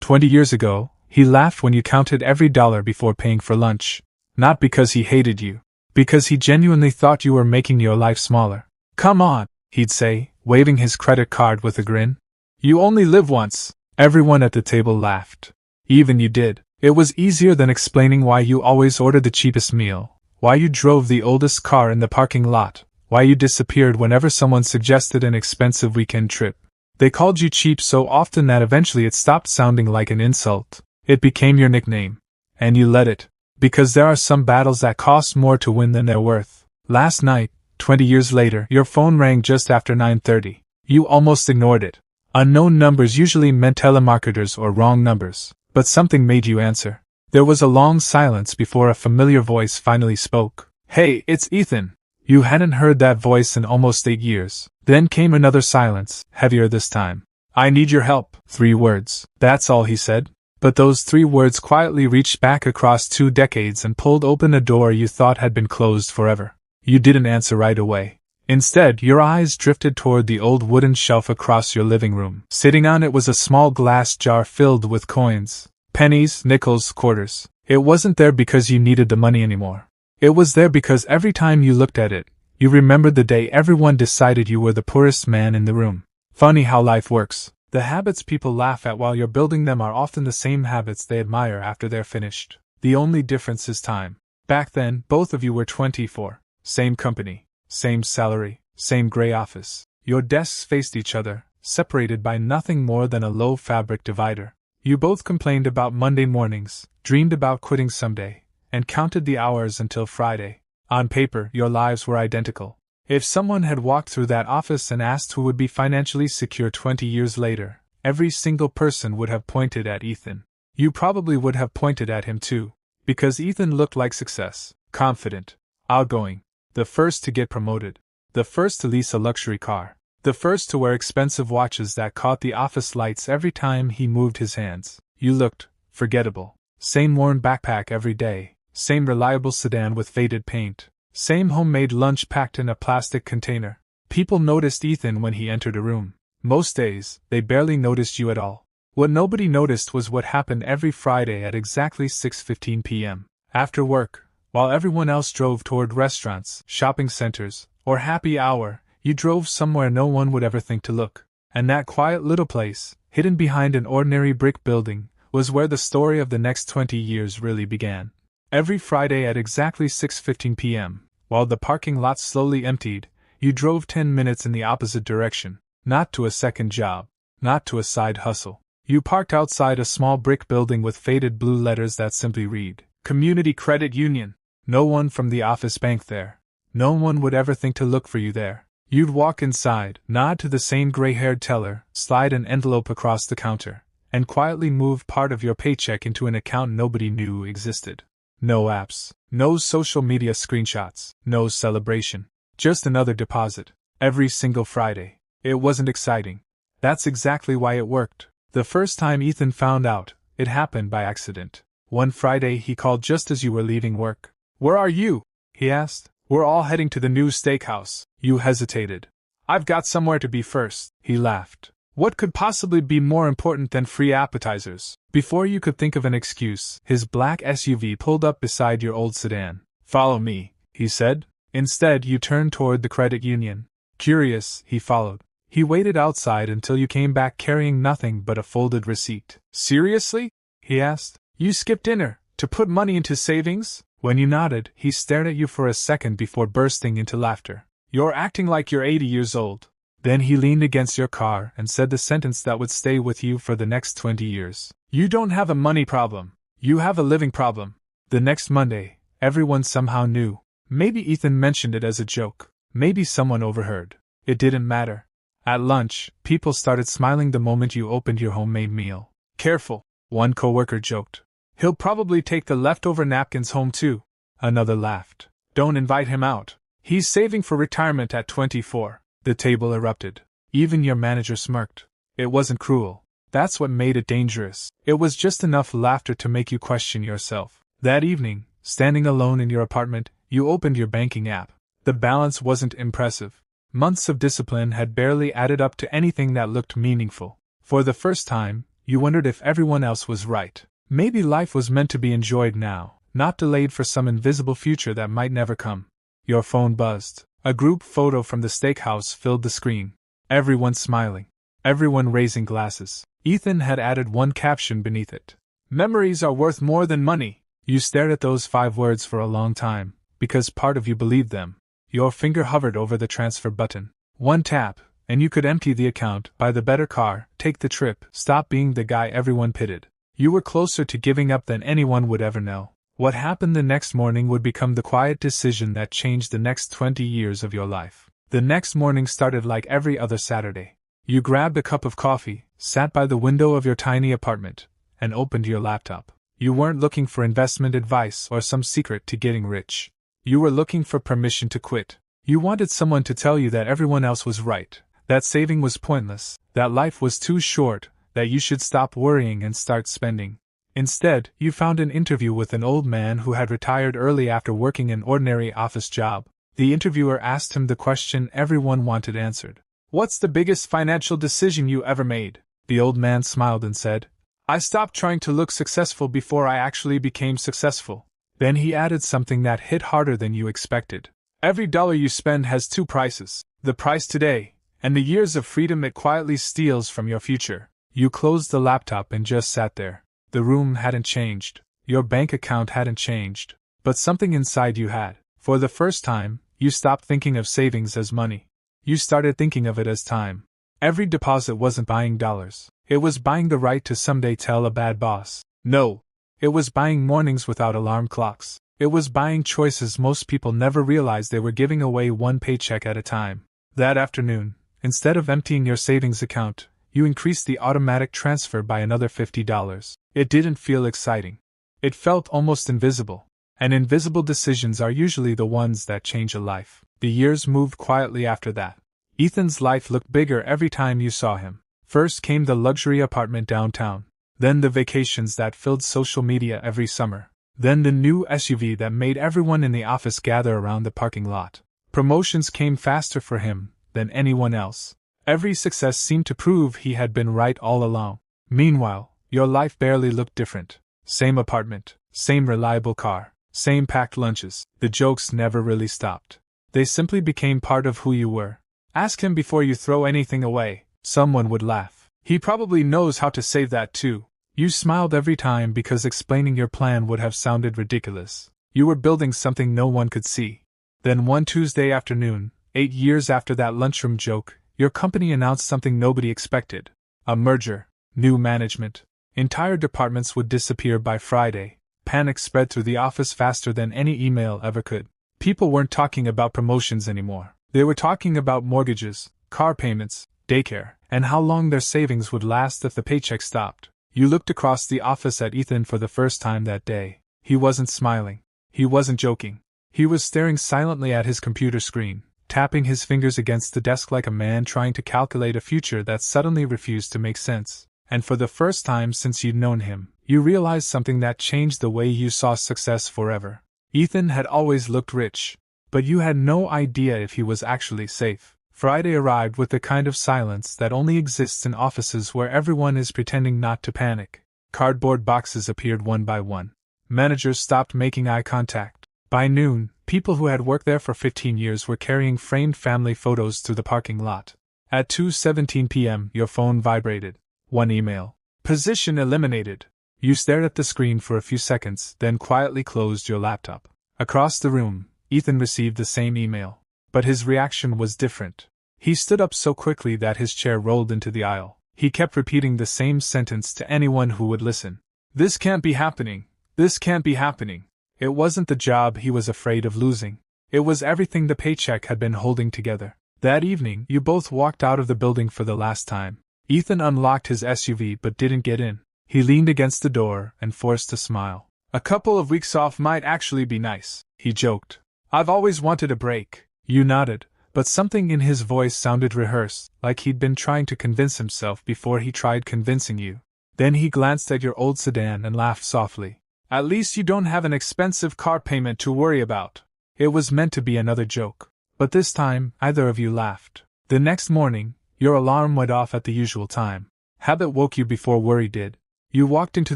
20 years ago, he laughed when you counted every dollar before paying for lunch. Not because he hated you. Because he genuinely thought you were making your life smaller. Come on, he'd say, waving his credit card with a grin. You only live once. Everyone at the table laughed. Even you did. It was easier than explaining why you always ordered the cheapest meal, why you drove the oldest car in the parking lot, why you disappeared whenever someone suggested an expensive weekend trip. They called you cheap so often that eventually it stopped sounding like an insult. It became your nickname. And you let it. Because there are some battles that cost more to win than they're worth. Last night, 20 years later, your phone rang just after 9:30. You almost ignored it. Unknown numbers usually meant telemarketers or wrong numbers, but something made you answer. There was a long silence before a familiar voice finally spoke. Hey, it's Ethan. You hadn't heard that voice in almost 8 years. Then came another silence, heavier this time. I need your help. 3 words. That's all he said. But those 3 words quietly reached back across 2 decades and pulled open a door you thought had been closed forever. You didn't answer right away. Instead, your eyes drifted toward the old wooden shelf across your living room. Sitting on it was a small glass jar filled with coins. Pennies, nickels, quarters. It wasn't there because you needed the money anymore. It was there because every time you looked at it, you remembered the day everyone decided you were the poorest man in the room. Funny how life works. The habits people laugh at while you're building them are often the same habits they admire after they're finished. The only difference is time. Back then, both of you were 24. Same company, same salary, same gray office. Your desks faced each other, separated by nothing more than a low fabric divider. You both complained about Monday mornings, dreamed about quitting someday, and counted the hours until Friday. On paper, your lives were identical. If someone had walked through that office and asked who would be financially secure 20 years later, every single person would have pointed at Ethan. You probably would have pointed at him too, because Ethan looked like success, confident, outgoing, the first to get promoted, the first to lease a luxury car, the first to wear expensive watches that caught the office lights every time he moved his hands. You looked forgettable. Same worn backpack every day, same reliable sedan with faded paint, same homemade lunch packed in a plastic container. People noticed Ethan when he entered a room. Most days, they barely noticed you at all. What nobody noticed was what happened every Friday at exactly 6:15 p.m. After work, while everyone else drove toward restaurants, shopping centers, or happy hour, you drove somewhere no one would ever think to look. And that quiet little place, hidden behind an ordinary brick building, was where the story of the next 20 years really began. Every Friday at exactly 6:15 p.m., while the parking lot slowly emptied, you drove 10 minutes in the opposite direction. Not to a second job, not to a side hustle. You parked outside a small brick building with faded blue letters that simply read, Community Credit Union. No one from the office banked there. No one would ever think to look for you there. You'd walk inside, nod to the same gray-haired teller, slide an envelope across the counter, and quietly move part of your paycheck into an account nobody knew existed. No apps, no social media screenshots, no celebration. Just another deposit. Every single Friday. It wasn't exciting. That's exactly why it worked. The first time Ethan found out, it happened by accident. One Friday he called just as you were leaving work. Where are you? He asked. We're all heading to the new steakhouse. You hesitated. I've got somewhere to be first, he laughed. What could possibly be more important than free appetizers? Before you could think of an excuse, his black SUV pulled up beside your old sedan. Follow me, he said. Instead, you turned toward the credit union. Curious, he followed. He waited outside until you came back carrying nothing but a folded receipt. Seriously? He asked. You skipped dinner to put money into savings? When you nodded, he stared at you for a second before bursting into laughter. You're acting like you're 80 years old. Then he leaned against your car and said the sentence that would stay with you for the next 20 years. You don't have a money problem. You have a living problem. The next Monday, everyone somehow knew. Maybe Ethan mentioned it as a joke. Maybe someone overheard. It didn't matter. At lunch, people started smiling the moment you opened your homemade meal. Careful, one coworker joked. He'll probably take the leftover napkins home too. Another laughed. Don't invite him out. He's saving for retirement at 24. The table erupted. Even your manager smirked. It wasn't cruel. That's what made it dangerous. It was just enough laughter to make you question yourself. That evening, standing alone in your apartment, you opened your banking app. The balance wasn't impressive. Months of discipline had barely added up to anything that looked meaningful. For the first time, You wondered if everyone else was right. Maybe life was meant to be enjoyed now, not delayed for some invisible future that might never come. Your phone buzzed. A group photo from the steakhouse filled the screen. Everyone smiling. Everyone raising glasses. Ethan had added one caption beneath it. Memories are worth more than money. You stared at those 5 words for a long time, because part of you believed them. Your finger hovered over the transfer button. One tap, and you could empty the account, buy the better car, take the trip, stop being the guy everyone pitied. You were closer to giving up than anyone would ever know. What happened the next morning would become the quiet decision that changed the next 20 years of your life. The next morning started like every other Saturday. You grabbed a cup of coffee, sat by the window of your tiny apartment, and opened your laptop. You weren't looking for investment advice or some secret to getting rich. You were looking for permission to quit. You wanted someone to tell you that everyone else was right, that saving was pointless, that life was too short, that you should stop worrying and start spending. Instead, you found an interview with an old man who had retired early after working an ordinary office job. The interviewer asked him the question everyone wanted answered. What's the biggest financial decision you ever made? The old man smiled and said, I stopped trying to look successful before I actually became successful. Then he added something that hit harder than you expected. Every dollar you spend has 2 prices, the price today, and the years of freedom it quietly steals from your future. You closed the laptop and just sat there. The room hadn't changed. Your bank account hadn't changed. But something inside you had. For the first time, you stopped thinking of savings as money. You started thinking of it as time. Every deposit wasn't buying dollars. It was buying the right to someday tell a bad boss. No. It was buying mornings without alarm clocks. It was buying choices most people never realized they were giving away one paycheck at a time. That afternoon, instead of emptying your savings account, you increased the automatic transfer by another $50. It didn't feel exciting. It felt almost invisible. And invisible decisions are usually the ones that change a life. The years moved quietly after that. Ethan's life looked bigger every time you saw him. First came the luxury apartment downtown. Then the vacations that filled social media every summer. Then the new SUV that made everyone in the office gather around the parking lot. Promotions came faster for him than anyone else. Every success seemed to prove he had been right all along. Meanwhile, your life barely looked different. Same apartment, same reliable car, same packed lunches. The jokes never really stopped. They simply became part of who you were. Ask him before you throw anything away. Someone would laugh. He probably knows how to save that too. You smiled every time because explaining your plan would have sounded ridiculous. You were building something no one could see. Then one Tuesday afternoon, 8 years after that lunchroom joke, your company announced something nobody expected. A merger. New management. Entire departments would disappear by Friday. Panic spread through the office faster than any email ever could. People weren't talking about promotions anymore. They were talking about mortgages, car payments, daycare, and how long their savings would last if the paycheck stopped. You looked across the office at Ethan for the first time that day. He wasn't smiling. He wasn't joking. He was staring silently at his computer screen, tapping his fingers against the desk like a man trying to calculate a future that suddenly refused to make sense. And for the first time since you'd known him, you realized something that changed the way you saw success forever. Ethan had always looked rich, but you had no idea if he was actually safe. Friday arrived with the kind of silence that only exists in offices where everyone is pretending not to panic. Cardboard boxes appeared one by one. Managers stopped making eye contact. By noon, people who had worked there for 15 years were carrying framed family photos through the parking lot. At 2:17 p.m., your phone vibrated. One email. Position eliminated. You stared at the screen for a few seconds, then quietly closed your laptop. Across the room, Ethan received the same email. But his reaction was different. He stood up so quickly that his chair rolled into the aisle. He kept repeating the same sentence to anyone who would listen. This can't be happening. This can't be happening. It wasn't the job he was afraid of losing. It was everything the paycheck had been holding together. That evening, you both walked out of the building for the last time. Ethan unlocked his SUV but didn't get in. He leaned against the door and forced a smile. A couple of weeks off might actually be nice, he joked. I've always wanted a break. You nodded, but something in his voice sounded rehearsed, like he'd been trying to convince himself before he tried convincing you. Then he glanced at your old sedan and laughed softly. At least you don't have an expensive car payment to worry about. It was meant to be another joke. But this time, neither of you laughed. The next morning, your alarm went off at the usual time. Habit woke you before worry did. You walked into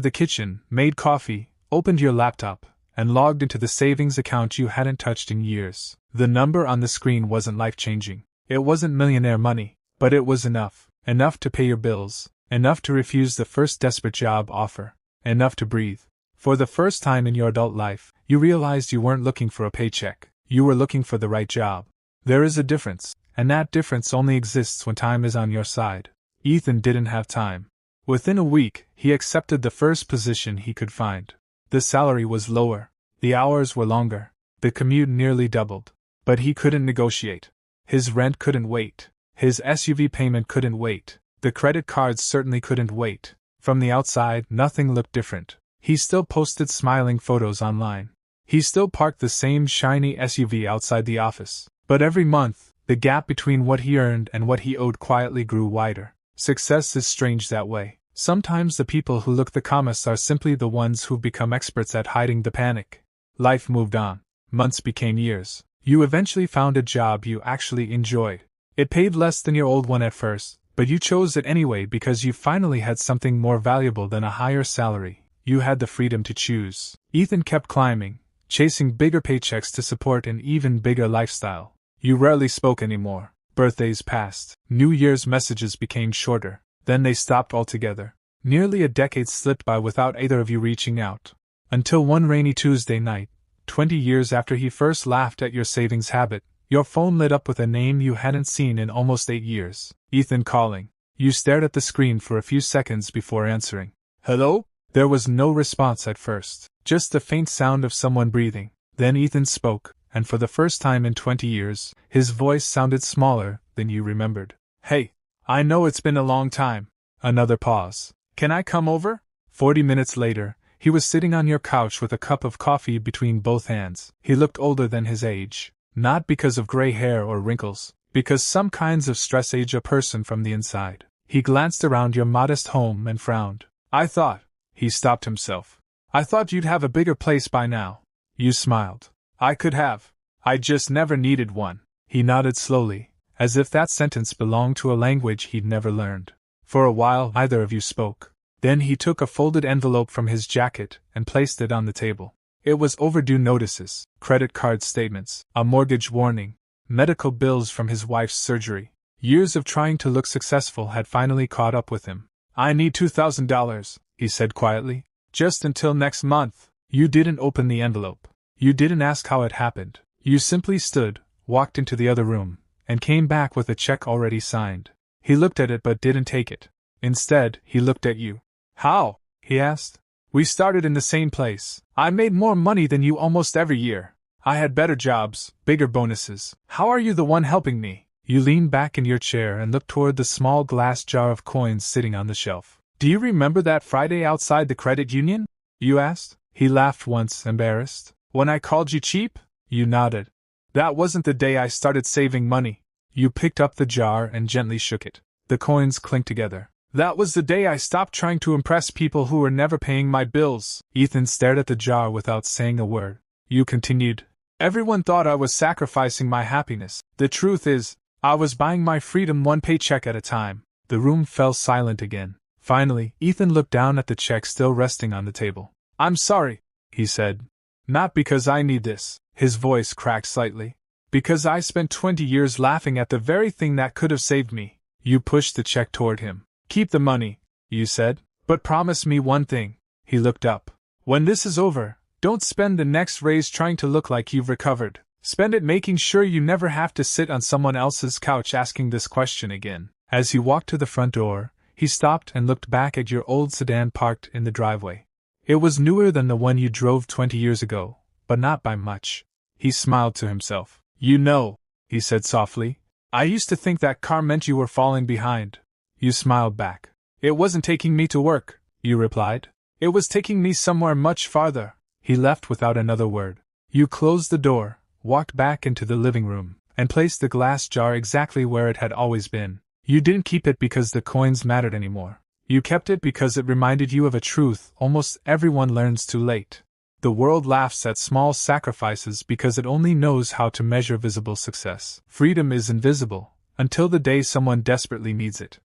the kitchen, made coffee, opened your laptop, and logged into the savings account you hadn't touched in years. The number on the screen wasn't life-changing. It wasn't millionaire money, but it was enough. Enough to pay your bills, enough to refuse the first desperate job offer, enough to breathe. For the first time in your adult life, you realized you weren't looking for a paycheck. You were looking for the right job. There is a difference, and that difference only exists when time is on your side. Ethan didn't have time. Within a week, he accepted the first position he could find. The salary was lower, the hours were longer, the commute nearly doubled. But he couldn't negotiate. His rent couldn't wait. His SUV payment couldn't wait. The credit cards certainly couldn't wait. From the outside, nothing looked different. He still posted smiling photos online. He still parked the same shiny SUV outside the office. But every month, the gap between what he earned and what he owed quietly grew wider. Success is strange that way. Sometimes the people who look the calmest are simply the ones who've become experts at hiding the panic. Life moved on. Months became years. You eventually found a job you actually enjoyed. It paid less than your old one at first, but you chose it anyway because you finally had something more valuable than a higher salary. You had the freedom to choose. Ethan kept climbing, chasing bigger paychecks to support an even bigger lifestyle. You rarely spoke anymore. Birthdays passed. New Year's messages became shorter. Then they stopped altogether. Nearly a decade slipped by without either of you reaching out. Until one rainy Tuesday night, 20 years after he first laughed at your savings habit, your phone lit up with a name you hadn't seen in almost 8 years. Ethan calling. You stared at the screen for a few seconds before answering. Hello? There was no response at first, just the faint sound of someone breathing. Then Ethan spoke, and for the first time in 20 years, his voice sounded smaller than you remembered. Hey, I know it's been a long time. Another pause. Can I come over? 40 minutes later, he was sitting on your couch with a cup of coffee between both hands. He looked older than his age, not because of gray hair or wrinkles, because some kinds of stress age a person from the inside. He glanced around your modest home and frowned. I thought, he stopped himself. I thought you'd have a bigger place by now. You smiled. I could have. I just never needed one. He nodded slowly, as if that sentence belonged to a language he'd never learned. For a while, neither of you spoke. Then he took a folded envelope from his jacket and placed it on the table. It was overdue notices, credit card statements, a mortgage warning, medical bills from his wife's surgery. Years of trying to look successful had finally caught up with him. I need $2,000, he said quietly. Just until next month. You didn't open the envelope. You didn't ask how it happened. You simply stood, walked into the other room, and came back with a check already signed. He looked at it but didn't take it. Instead, he looked at you. How? He asked. We started in the same place. I made more money than you almost every year. I had better jobs, bigger bonuses. How are you the one helping me? You leaned back in your chair and looked toward the small glass jar of coins sitting on the shelf. Do you remember that Friday outside the credit union? You asked. He laughed once, embarrassed. When I called you cheap? You nodded. That wasn't the day I started saving money. You picked up the jar and gently shook it. The coins clinked together. That was the day I stopped trying to impress people who were never paying my bills. Ethan stared at the jar without saying a word. You continued. Everyone thought I was sacrificing my happiness. The truth is, I was buying my freedom one paycheck at a time. The room fell silent again. Finally, Ethan looked down at the check still resting on the table. I'm sorry, he said. Not because I need this. His voice cracked slightly. Because I spent 20 years laughing at the very thing that could have saved me. You pushed the check toward him. Keep the money, you said, but promise me one thing. He looked up. When this is over, don't spend the next raise trying to look like you've recovered. Spend it making sure you never have to sit on someone else's couch asking this question again. As he walked to the front door, he stopped and looked back at your old sedan parked in the driveway. It was newer than the one you drove 20 years ago, but not by much. He smiled to himself. You know, he said softly, I used to think that car meant you were falling behind. You smiled back. It wasn't taking me to work, you replied. It was taking me somewhere much farther. He left without another word. You closed the door, walked back into the living room, and placed the glass jar exactly where it had always been. You didn't keep it because the coins mattered anymore. You kept it because it reminded you of a truth almost everyone learns too late. The world laughs at small sacrifices because it only knows how to measure visible success. Freedom is invisible, until the day someone desperately needs it.